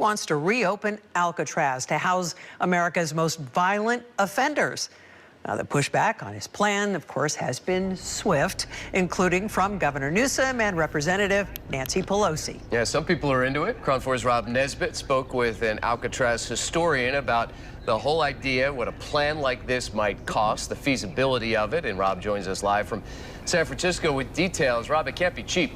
wants to reopen Alcatraz to house America's most violent offenders. Now, the pushback on his plan, of course, has been swift, including from Governor Newsom and Representative Nancy Pelosi. Yeah, some people are into it. Crown 4's Rob Nesbitt spoke with an Alcatraz historian about the whole idea, what a plan like this might cost, the feasibility of it. And Rob joins us live from San Francisco with details. Rob, it can't be cheap.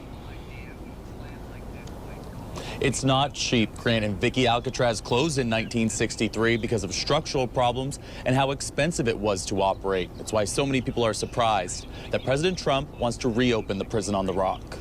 It's not cheap. Grant and Vicky, Alcatraz closed in 1963 because of structural problems and how expensive it was to operate. That's why so many people are surprised that President Trump wants to reopen the prison on the Rock.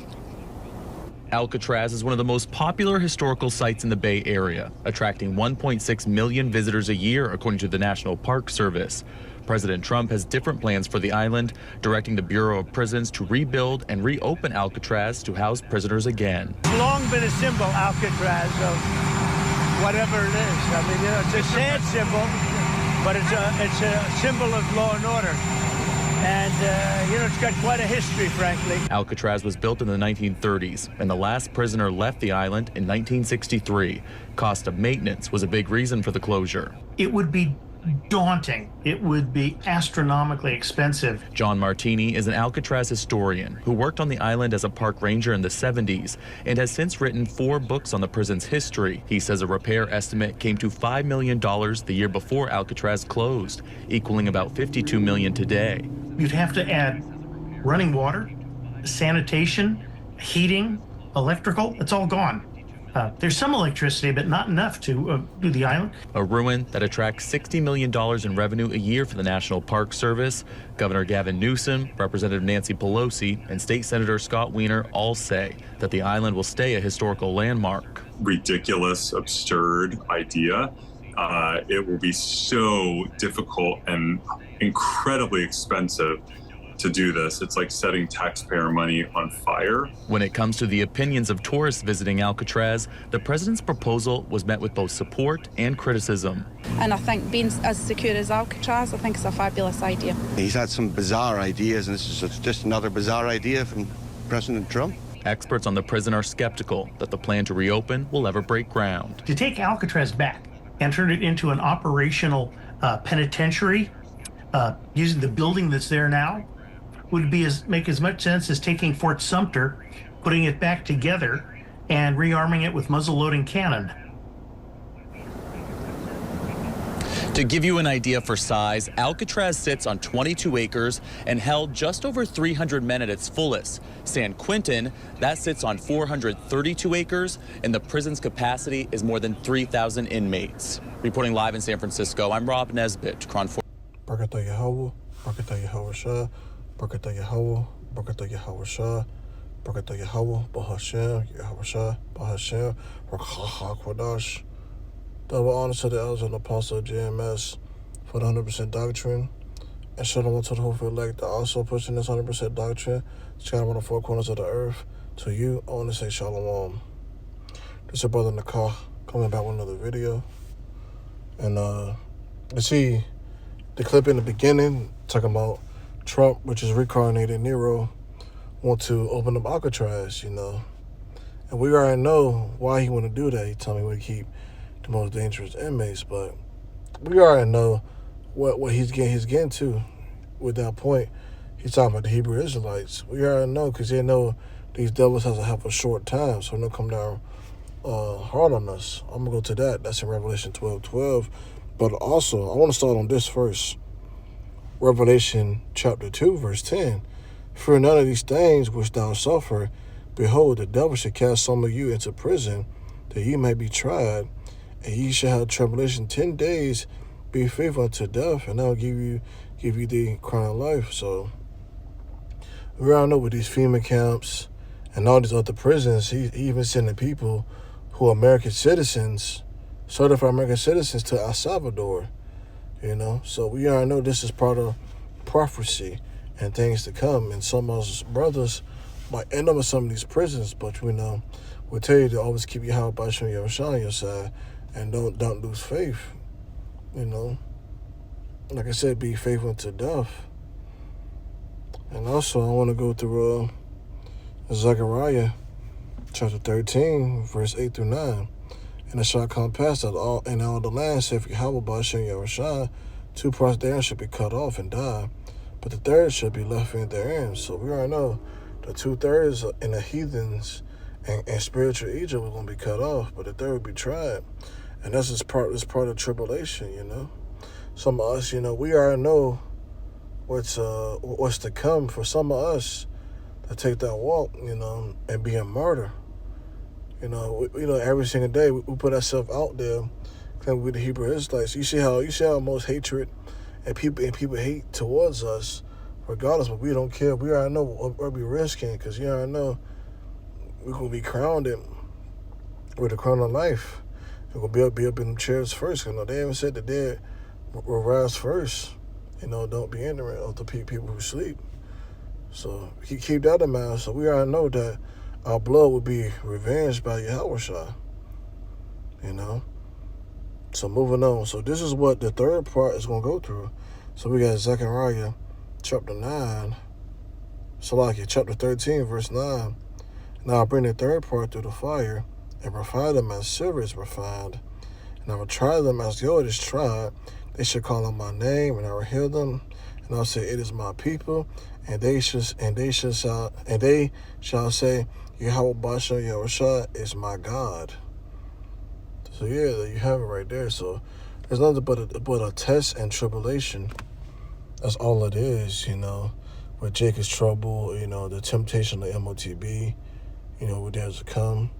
Alcatraz is one of the most popular historical sites in the Bay Area, attracting 1.6 million visitors a year, according to the National Park Service. President Trump has different plans for the island, directing the Bureau of Prisons to rebuild and reopen Alcatraz to house prisoners again. It's long been a symbol, Alcatraz, of whatever it is. I mean, it's a sad symbol, but it's a symbol of law and order. And, it's got quite a history, frankly. Alcatraz was built in the 1930s, and the last prisoner left the island in 1963. Cost of maintenance was a big reason for the closure. It would be daunting. It would be astronomically expensive. John Martini is an Alcatraz historian who worked on the island as a park ranger in the 70s and has since written 4 books on the prison's history. He says a repair estimate came to $5 million the year before Alcatraz closed, equaling about $52 million today. You'd have to add running water, sanitation, heating, electrical. It's all gone. There's some electricity, but not enough to do the island. A ruin that attracts $60 million in revenue a year for the National Park Service. Governor Gavin Newsom, Representative Nancy Pelosi, and State Senator Scott Wiener all say that the island will stay a historical landmark. Ridiculous, absurd idea. It will be so difficult and incredibly expensive to do this. It's like setting taxpayer money on fire. When it comes to the opinions of tourists visiting Alcatraz, the president's proposal was met with both support and criticism. And I think being as secure as Alcatraz, I think it's a fabulous idea. He's had some bizarre ideas, and this is just another bizarre idea from President Trump. Experts on the prison are skeptical that the plan to reopen will ever break ground. To take Alcatraz back and turn it into an operational penitentiary, using the building that's there now, would make as much sense as taking Fort Sumter, putting it back together, and rearming it with muzzle-loading cannon. To give you an idea for size, Alcatraz sits on 22 acres and held just over 300 men at its fullest. San Quentin, that sits on 432 acres, and the prison's capacity is more than 3,000 inmates. Reporting live in San Francisco, I'm Rob Nesbitt, Crown 4. Barakatah Yahweh, Barakatah Yahweh Shah, Barakatah Yahweh, Barakatah Yahweh Shah, Barakatah Yahweh, Bahashem, Yahweh Shah, Bahashem, Rakha Kwadash. Double honor to the elders and apostle of JMS for the 100% doctrine, and shalom to the hopeful elect that also pushing this 100% doctrine, scattered on the 4 corners of the earth. To you, I want to say shalom. This is your brother Nakah coming back with another video. And you see the clip in the beginning talking about Trump, which is reincarnated Nero, want to open up Alcatraz, And we already know why he want to do that. He told me we keep the most dangerous inmates, but we already know what he's getting to with that point. He's talking about the Hebrew Israelites. We already know because they know these devils has to have a short time, so they'll come down hard on us. I'm going to go to that. That's in Revelation 12:12. But also, I want to start on this first. Revelation chapter 2, verse 10. Fear none of these things which thou suffer. Behold, the devil shall cast some of you into prison, that ye may be tried, and ye shall have tribulation 10 days. Be faithful unto death, and I'll give you the crown of life. So we all know with these FEMA camps and all these other prisons, he even sending people who are American citizens, certified American citizens, to El Salvador. So we already know this is part of prophecy and things to come. And some of us brothers might end up in some of these prisons, but we'll tell you to always keep your heart by showing your shine on your side, and don't lose faith. Like I said, be faithful unto death. And also, I want to go through Zechariah chapter 13, verse 8 through 9. And it shall come past that all the land, saith Yahweh Ba'ashem Yahushua, 2 parts therein should be cut off and die, but the third should be left in therein. So we already know the 2/3 in the heathens and spiritual Egypt was going to be cut off, but the third would be tried. And that's just part of tribulation, you know. Some of us, you know, we already know what's to come for some of us to take that walk, you know, and be a martyr. You know, every single day we put ourselves out there, claiming we're the Hebrew Israelites. You see how most hatred and people hate towards us, regardless, but we don't care. We already know what we're risking, because you already know we're gonna be crowned with the crown of life. We're gonna be up in the chairs first. You know, they even said the dead will rise first. You know, don't be ignorant of the people who sleep. So keep that in mind. So we already know that our blood will be revenged by Yahushua. You know? So moving on. So this is what the third part is going to go through. So we got Zechariah chapter 9. Salakia chapter 13 verse 9. Now I bring the third part through the fire and refine them as silver is refined. And I will try them as gold is tried. They shall call on my name, and I will heal them. And I'll say, it is my people. And they shall say, Yahweh Basha Yahushua is my God. So yeah, you have it right there. So there's nothing but a test and tribulation. That's all it is, you know. With Jacob's trouble, you know, the temptation of MOTB, you know, what there's to come.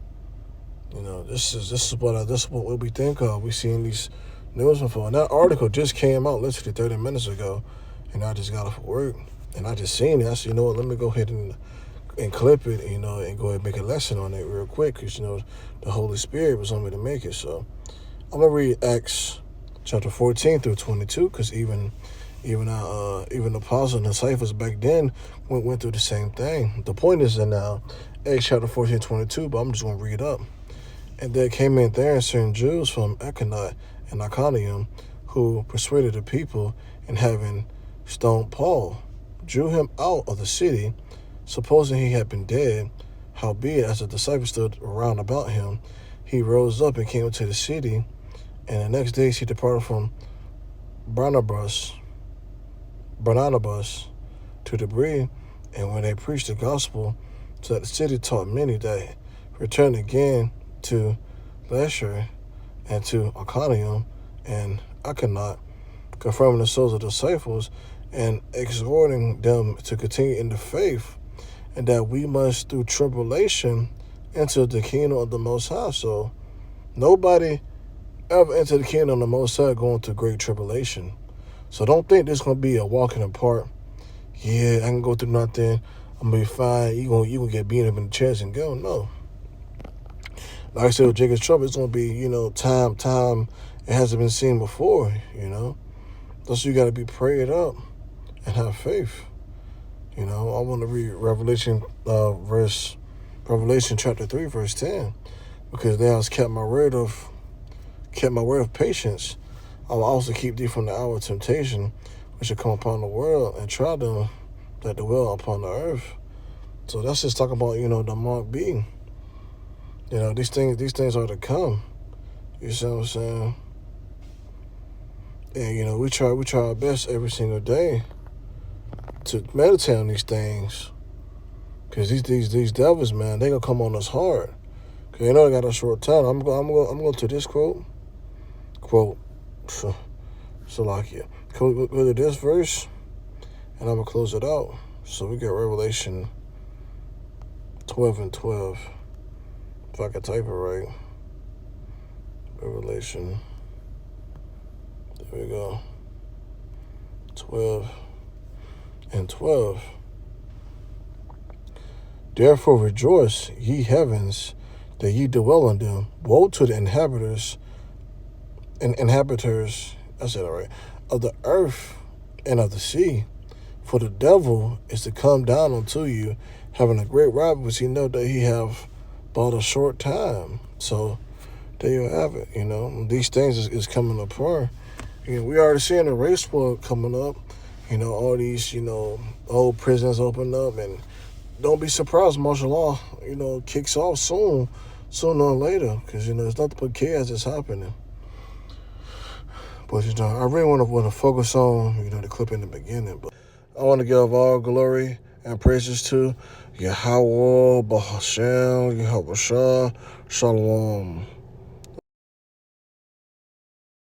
You know, this is what we think of. We seen these news before. And that article just came out literally 30 minutes ago, and I just got off work. And I just seen it. I said, you know what, let me go ahead and clip it, you know, and go ahead and make a lesson on it real quick, because, you know, the Holy Spirit was on me to make it. So I'm going to read Acts chapter 14 through 22, because even the apostles and disciples back then went through the same thing. The point is in now Acts chapter 14, 22, but I'm just going to read up. And there came in there certain Jews from Aconite and Iconium, who persuaded the people, and having stoned Paul, drew him out of the city, supposing he had been dead. Howbeit, as the disciples stood around about him, he rose up and came into the city. And the next day he departed from Barnabas to Debre. And when they preached the gospel to the city, taught many, that returned again to Lystra and to Iconium and Aconite, confirming the souls of the disciples and exhorting them to continue in the faith, and that we must, through tribulation, enter the kingdom of the Most High. So nobody ever entered the kingdom of the Most High going through great tribulation. So don't think this is going to be a walk in the park. Yeah, I can go through nothing. I'm going to be fine. You gonna get beat up in the chest and go. No. Like I said, with Jacob's trouble, it's going to be, you know, time it hasn't been seen before, you know. Thus you got to be prayed up and have faith. You know, I want to read Revelation chapter 3, verse 10, because thou hast kept my word of patience. I will also keep thee from the hour of temptation, which shall come upon the world, and try them that dwell upon the earth. So that's just talking about, you know, the mark being. You know, these things are to come. You see what I'm saying? And, you know, we try our best every single day to meditate on these things, because these devils, man, they gonna come on us hard. Cause they know they got a short time. I'm going to this quote. Salakia. Go to this verse, and I'm gonna close it out. So we got Revelation 12:12. If I can type it right. Revelation. There we go. 12:12. Therefore rejoice, ye heavens, that ye dwell on them. Woe to the inhabitants, I said it right, of the earth and of the sea. For the devil is to come down unto you, having a great wrath, because he know that he have but a short time. So there you have it. You know, these things is coming apart. You know, we already seeing the race war coming up. You know, all these, you know, old prisons open up, and don't be surprised, martial law, you know, kicks off soon. sooner or later, because, you know, it's nothing but chaos that's happening. But, you know, I really want to focus on, you know, the clip in the beginning. But I want to give all glory and praises to Yahweh, Bahashem, Yahweh Shah, Shalom.